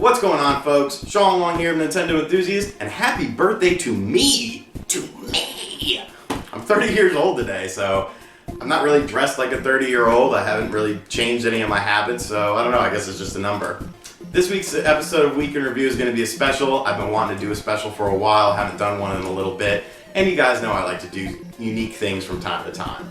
What's going on, folks? Shawn Long here of Nintendo Enthusiast, and happy birthday to me! I'm 30 years old today, so I'm not really dressed like a 30-year-old. I haven't really changed any of my habits, so I don't know, I guess it's just a number. This week's episode of Week in Review is going to be a special. I've been wanting to do a special for a while, haven't done one in a little bit, and you guys know I like to do unique things from time to time.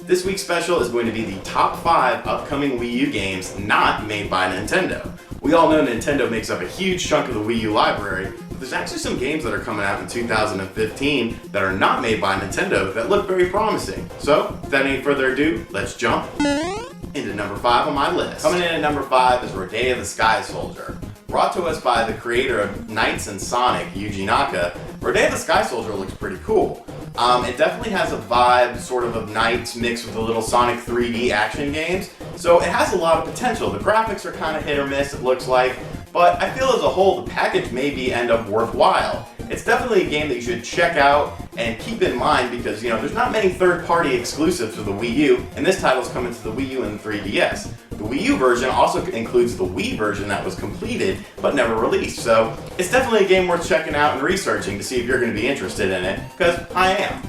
This week's special is going to be the top 5 upcoming Wii U games not made by Nintendo. We all know Nintendo makes up a huge chunk of the Wii U library, but there's actually some games that are coming out in 2015 that are not made by Nintendo that look very promising. So, without any further ado, let's jump into number 5 on my list. Coming in at number 5 is Rodea the Sky Soldier. Brought to us by the creator of Knights and Sonic, Yuji Naka, Rodea the Sky Soldier looks pretty cool. It definitely has a vibe sort of Knights mixed with a little Sonic 3D action games, so it has a lot of potential. The graphics are kind of hit or miss, it looks like, but I feel as a whole the package maybe end up worthwhile. It's definitely a game that you should check out and keep in mind because, you know, there's not many third-party exclusives for the Wii U, and this title's coming to the Wii U and the 3DS. The Wii U version also includes the Wii version that was completed but never released, so it's definitely a game worth checking out and researching to see if you're going to be interested in it, because I am.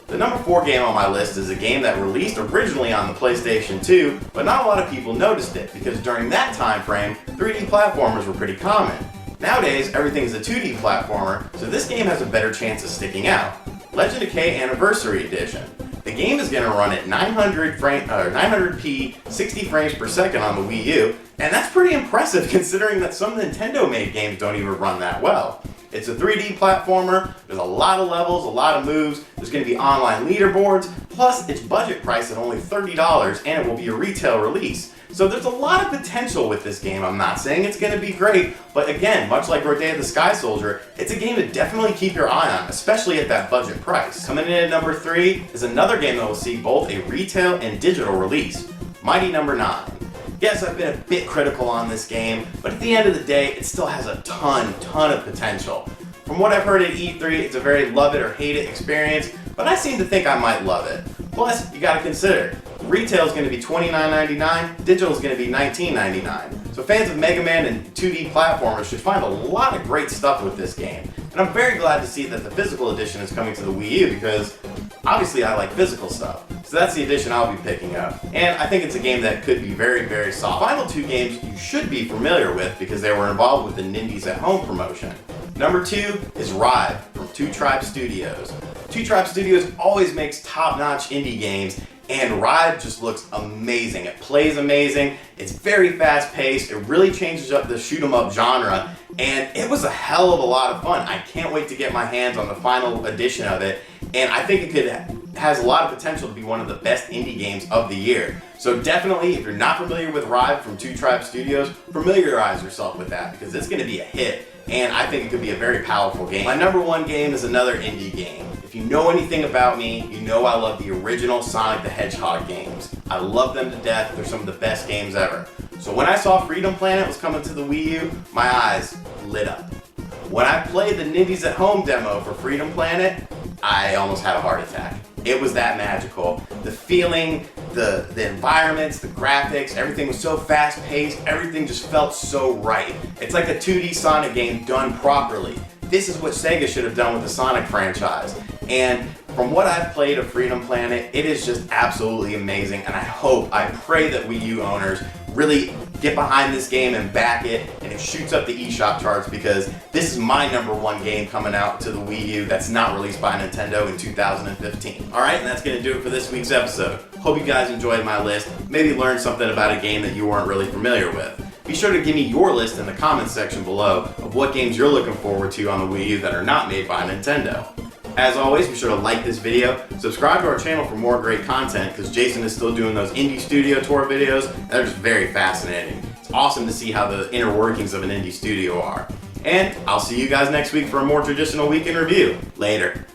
The number 4 game on my list is a game that released originally on the PlayStation 2, but not a lot of people noticed it because during that time frame, 3D platformers were pretty common. Nowadays, everything's a 2D platformer, so this game has a better chance of sticking out. Legend of K Anniversary Edition. The game is going to run at 900p, 60 frames per second on the Wii U, and that's pretty impressive considering that some Nintendo-made games don't even run that well. It's a 3D platformer, there's a lot of levels, a lot of moves, there's going to be online leaderboards, plus it's budget priced at only $30 and it will be a retail release. So there's a lot of potential with this game. I'm not saying it's going to be great, but again, much like Rodea the Sky Soldier, it's a game to definitely keep your eye on, especially at that budget price. Coming in at number 3 is another game that will see both a retail and digital release, Mighty Number 9. Yes, I've been a bit critical on this game, but at the end of the day, it still has a ton of potential. From what I've heard at E3, it's a very love it or hate it experience, but I seem to think I might love it. Plus, you gotta consider, retail is going to be $29.99, digital is going to be $19.99. So fans of Mega Man and 2D platformers should find a lot of great stuff with this game. And I'm very glad to see that the physical edition is coming to the Wii U because obviously I like physical stuff. So that's the edition I'll be picking up. And I think it's a game that could be very solid. The final 2 games you should be familiar with because they were involved with the Nindies at Home promotion. Number 2 is Rive from 2 Tribe Studios. 2 Tribe Studios always makes top-notch indie games, and Rive just looks amazing. It plays amazing, it's very fast-paced, it really changes up the shoot-'em-up genre, and it was a hell of a lot of fun. I can't wait to get my hands on the final edition of it, and I think it has a lot of potential to be one of the best indie games of the year. So definitely, if you're not familiar with Rive from 2 Tribe Studios, familiarize yourself with that because it's going to be a hit, and I think it could be a very powerful game. My number 1 game is another indie game. If you know anything about me, you know I love the original Sonic the Hedgehog games. I love them to death, they're some of the best games ever. So when I saw Freedom Planet was coming to the Wii U, my eyes lit up. When I played the Nindies at Home demo for Freedom Planet, I almost had a heart attack. It was that magical. The feeling, the environments, the graphics, everything was so fast-paced, everything just felt so right. It's like a 2D Sonic game done properly. This is what Sega should have done with the Sonic franchise. And from what I've played of Freedom Planet, it is just absolutely amazing, and I pray that Wii U owners really get behind this game and back it, and it shoots up the eShop charts because this is my number 1 game coming out to the Wii U that's not released by Nintendo in 2015. Alright, and that's going to do it for this week's episode. Hope you guys enjoyed my list, maybe learned something about a game that you weren't really familiar with. Be sure to give me your list in the comments section below of what games you're looking forward to on the Wii U that are not made by Nintendo. As always, be sure to like this video, subscribe to our channel for more great content because Jason is still doing those indie studio tour videos, and they're just very fascinating. It's awesome to see how the inner workings of an indie studio are. And I'll see you guys next week for a more traditional week in review. Later.